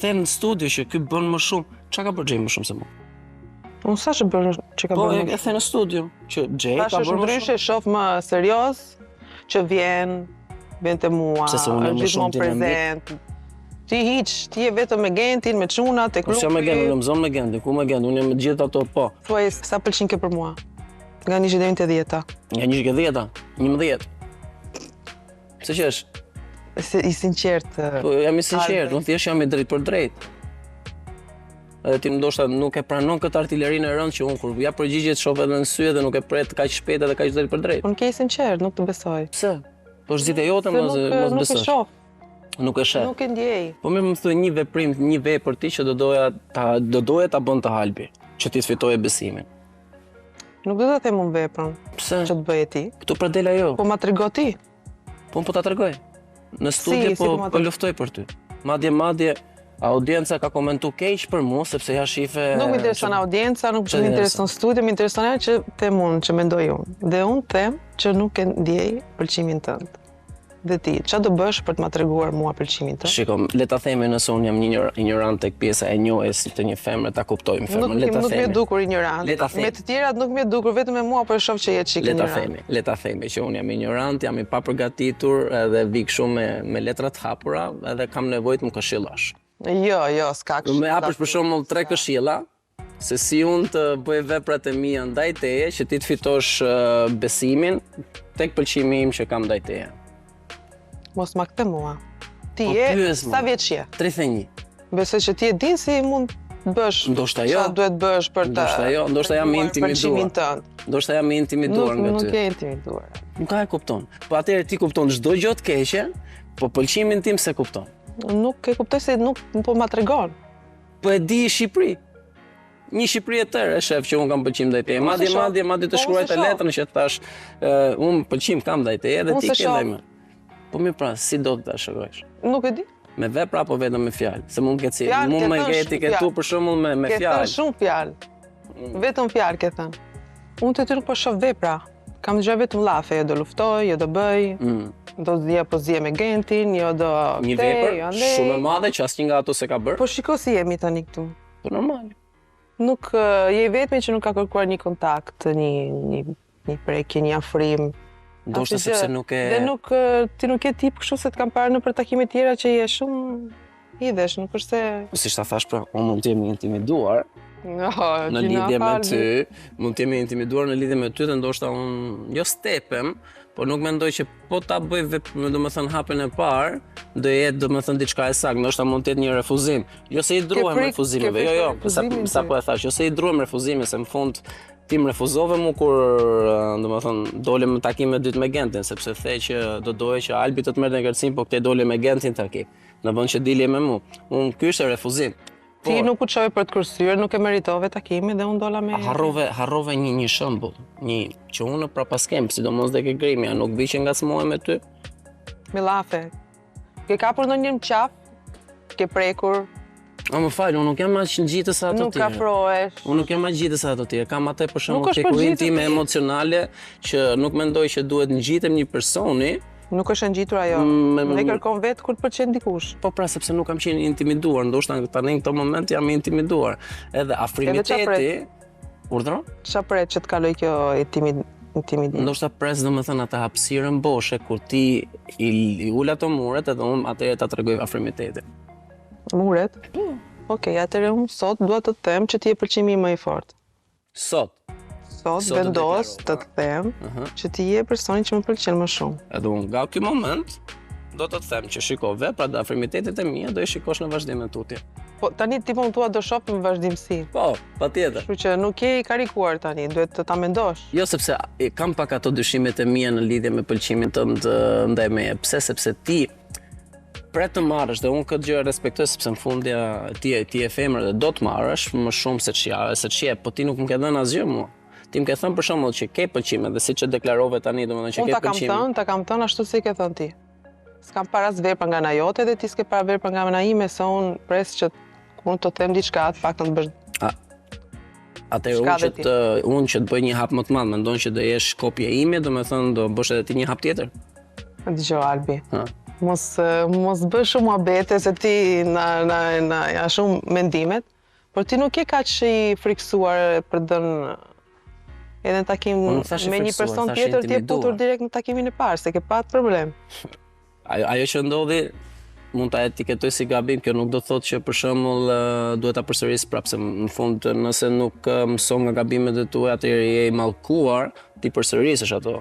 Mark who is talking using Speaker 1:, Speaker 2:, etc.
Speaker 1: Them në studio që ky bën më shumë, çka ka bërë Xhej më shumë se mua?
Speaker 2: Unë sa që bërë që ka
Speaker 1: Po,
Speaker 2: bërë
Speaker 1: e the në studio që Xhej ka
Speaker 2: Tash është
Speaker 1: bërë më
Speaker 2: ndryshe,
Speaker 1: shumë.
Speaker 2: shoh më serioz, që vjen te mua,
Speaker 1: Pse se unë jam më shumë
Speaker 2: gjithmonë prezent. Ti hiq, ti je vetëm me Gentin, me çunat, e
Speaker 1: Po
Speaker 2: klubi.
Speaker 1: s'jam me Gent, unë mëson me Gent, ku me Gent, unë jam me gjithë ato po.
Speaker 2: Thuaj sa pëlqen ke për mua? Nga 1 deri te 10-ta.
Speaker 1: Nga 10-ta, 11. Pse që është?
Speaker 2: I sinqert.
Speaker 1: Po jam i sinqert, unë thjesht jam i drejt për drejt. Edhe ti ndoshta nuk e pranon këtë artillerinë e rëndë që unë kur ja përgjigjet shoh edhe në sy dhe nuk e pret kaq shpejt edhe kaq drejt për drejt.
Speaker 2: Unë ke i sinqert, nuk të besoj.
Speaker 1: Pse? Po është zite jote mos
Speaker 2: Nuk e
Speaker 1: besosh.
Speaker 2: shoh,
Speaker 1: Nuk e sheh.
Speaker 2: nuk e ndjej.
Speaker 1: Po më thuaj një veprim, një vepër ti që do doja ta bën të Halbi, që ti të fitoje besimin.
Speaker 2: Nuk do ta them unë veprën
Speaker 1: Pse?
Speaker 2: që të bëje ti.
Speaker 1: Këtu pra del ajo.
Speaker 2: Po ma trego ti.
Speaker 1: Po ta tregoj. Në studio
Speaker 2: Si po ma
Speaker 1: po
Speaker 2: tregoj?
Speaker 1: luftoj për ty. Madje audienca ka komentu keq për mua sepse ja shife.
Speaker 2: Nuk më intereson audienca, nuk
Speaker 1: Çfarë
Speaker 2: më intereson studio, më intereson ajo që them unë, që mendoj unë. Dhe unë them që nuk e ndjej pëlqimin tënd. Dhe ti, ç'a do bësh për të ma treguar mua pëlqimin tënd?
Speaker 1: Shiko, le ta themi nëse unë jam një ignorant tek pjesa e njohjes të një femre, ta kuptojmë femrën, le ta
Speaker 2: Nuk më
Speaker 1: themi.
Speaker 2: e dukur ignorant.
Speaker 1: Le ta themi.
Speaker 2: Me të tjerat nuk më e dukur, vetëm me mua po e shoh që je çik ignorant.
Speaker 1: Le ta themi që unë jam ignorant, jam i papërgatitur edhe vi kështu me letra të hapura edhe kam nevojë të më këshillosh.
Speaker 2: Jo, s'ka kështu.
Speaker 1: Me hapësh për shembull 3 këshilla, se si unë të bëj veprat e mia ndaj teje, që ti të fitosh besimin tek pëlqimi im që kam ndaj teje.
Speaker 2: Mos ma kthe mua. Ti
Speaker 1: Po
Speaker 2: je,
Speaker 1: pyes mua.
Speaker 2: sa vjeç je?
Speaker 1: 31.
Speaker 2: Besoj që ti e din si mund të bësh.
Speaker 1: Ndoshta jo.
Speaker 2: Çfarë duhet bësh për të
Speaker 1: Ndoshta jo, ndoshta jam i
Speaker 2: treguar pëlqimin
Speaker 1: intimiduar.
Speaker 2: tënd.
Speaker 1: Ndoshta jam i intimiduar nga
Speaker 2: Nuk
Speaker 1: ty.
Speaker 2: je intimiduar.
Speaker 1: Nuk ka e kupton. Po atëherë ti kupton çdo gjë të keqe, po pëlqimin tim se kupton.
Speaker 2: Nuk e kuptoj se nuk po ma tregon.
Speaker 1: Po e di Shqipëri. Një Shqipëri e tërë e shef që unë kam pëlqim ndaj teje.
Speaker 2: Unë se shoh.
Speaker 1: Madje të
Speaker 2: Po,
Speaker 1: shkruaj
Speaker 2: unë se
Speaker 1: të
Speaker 2: shoh.
Speaker 1: letrën që thash, unë pëlqim kam ndaj teje dhe
Speaker 2: Unë
Speaker 1: ti
Speaker 2: se
Speaker 1: ke
Speaker 2: shoh.
Speaker 1: ndaj me. Po mirë pra, si do të ta shërosh?
Speaker 2: Nuk e di.
Speaker 1: Me vepra apo vetëm me fjalë? Se mund të ketë si,
Speaker 2: Fjalë,
Speaker 1: mund
Speaker 2: ke
Speaker 1: me
Speaker 2: thënë
Speaker 1: ke
Speaker 2: shumë
Speaker 1: etiketu
Speaker 2: fjalë.
Speaker 1: për shembull me
Speaker 2: Ke thënë
Speaker 1: fjalë.
Speaker 2: shumë fjalë. Vetëm fjalë ke thënë. Unë të ty nuk po shoh vepra. Kam dëgjuar vetëm llafe, jo do luftoj, jo do bëj, do zje po zje me Gentin, jo do
Speaker 1: Një
Speaker 2: ktej,
Speaker 1: vepër
Speaker 2: jo ndej.
Speaker 1: shumë e madhe që asnjë nga ato se ka bërë.
Speaker 2: Po shiko si jemi tani këtu.
Speaker 1: Po normal.
Speaker 2: Nuk je i vetmi që nuk ka kërkuar një kontakt, një prekje, një afrim.
Speaker 1: Ndoshta
Speaker 2: Asgjë.
Speaker 1: sepse nuk e
Speaker 2: Dhe nuk ti nuk je tip kështu se të kam parë në për takime tjera që je shumë hidhesh, nuk është se
Speaker 1: siç ta thash pra, unë mund të jem i intimiduar në lidhje me ty, mund të jem i intimiduar në lidhje me ty dhe ndoshta unë jo stepem, po nuk mendoj që po ta bëj domethënë hapën e parë, do jetë domethënë diçka e saktë, ndoshta mund të jetë një refuzim. Jo se i druhem refuzimeve, jo, sa po e thash, jo se i druhem refuzime, se në fund ti më refuzove mu kur domethënë dolem në takime dytë me Gentin, sepse the që do doje që Albi të merrte ngërcin, po këtë dole me Gentin takim. Në vend që dilje me mu. Unë ky është refuzim.
Speaker 2: Ti nuk u çoj për të kursyer, nuk e meritove takimin dhe unë dola me
Speaker 1: Harrove një shembull, që unë pra pas kem, sidomos dhe ke Grimja, nuk vi që ngacmohem me ty.
Speaker 2: me llafe. Ke kapur ndonjë qaf? Ke prekur?
Speaker 1: Më fal, unë nuk jam aq ngjitës sa ato
Speaker 2: Nuk
Speaker 1: tjerë.
Speaker 2: afrohesh.
Speaker 1: Unë nuk jam aq ngjitës sa ato tjerë. Kam atë për shembull
Speaker 2: është
Speaker 1: pjekurin
Speaker 2: përgjithësi.
Speaker 1: time emocionale që nuk mendoj që duhet ngjitem një personi.
Speaker 2: Nuk është e ngjitur ajo. Ne kërkon vetë kur të pëlqen dikush.
Speaker 1: Po pra sepse nuk kam qenë intimiduar, ndoshta tani në këtë moment jam intimiduar. Edhe afrimiteti, urdhro?
Speaker 2: Ç'a pret që të kaloj kjo intimidim?
Speaker 1: Ndoshta pres domethënë atë hapësirën boshe kur ti i ul ato muret edhe unë atëherë ta tregoj afrimitetin.
Speaker 2: Muret? Okej, atëherë unë sot dua të them që ti je pëlqimi im më i fortë.
Speaker 1: Sot
Speaker 2: Sot
Speaker 1: Sot e
Speaker 2: vendos të
Speaker 1: deklaroj,
Speaker 2: të them që ti je personi që më pëlqen më shumë.
Speaker 1: edhe unë nga ky moment do të them që shiko veprat dhe afrimitetet e mia do i shikosh në vazhdim me tutje.
Speaker 2: Po tani ti po më thua do shoh në vazhdimsi.
Speaker 1: Po, patjetër.
Speaker 2: Kështu që nuk je i karikuar tani, duhet të ta mendosh.
Speaker 1: Jo sepse kam pak ato dyshimet e mia në lidhje me pëlqimin tënd ndaj meje. Pse? Sepse ti pret të marrësh dhe unë këtë gjë e respektoj sepse në fundja ti je femër dhe do të marrësh më shumë se ç'je, po ti nuk më ke dhënë asgjë mua. Ti më ke thënë për shembull që ke pëlqime dhe siç e deklarove tani domethënë që ke pëlqime.
Speaker 2: Unë ta kam thënë ashtu si ke thënë ti. S'kam parë as vepra nga ana jote dhe ti s'ke parë vepra nga ana ime, se unë pres që unë të them diçka, të paktën të bësh.
Speaker 1: Atëherë unë që të bëj një hap më të madh, mendon që do jesh kopje ime, domethënë do bësh edhe ti një hap tjetër?
Speaker 2: Dgjoj Albi. mos bë shumë muhabete se ti na ja shumë mendimet, por ti nuk je kaq i friksuar për dënë edhe në takim me një person tjetër ti je putur direkt në takimin e parë, se ke pat problem.
Speaker 1: Ajo që ndodhi mund ta etiketoj si gabim, kjo nuk do të thotë që për shembull duhet ta përsëris prapë, se në fund nëse nuk mëson nga gabimet e tua, atëherë je i mallkuar, ti përsërisësh ato.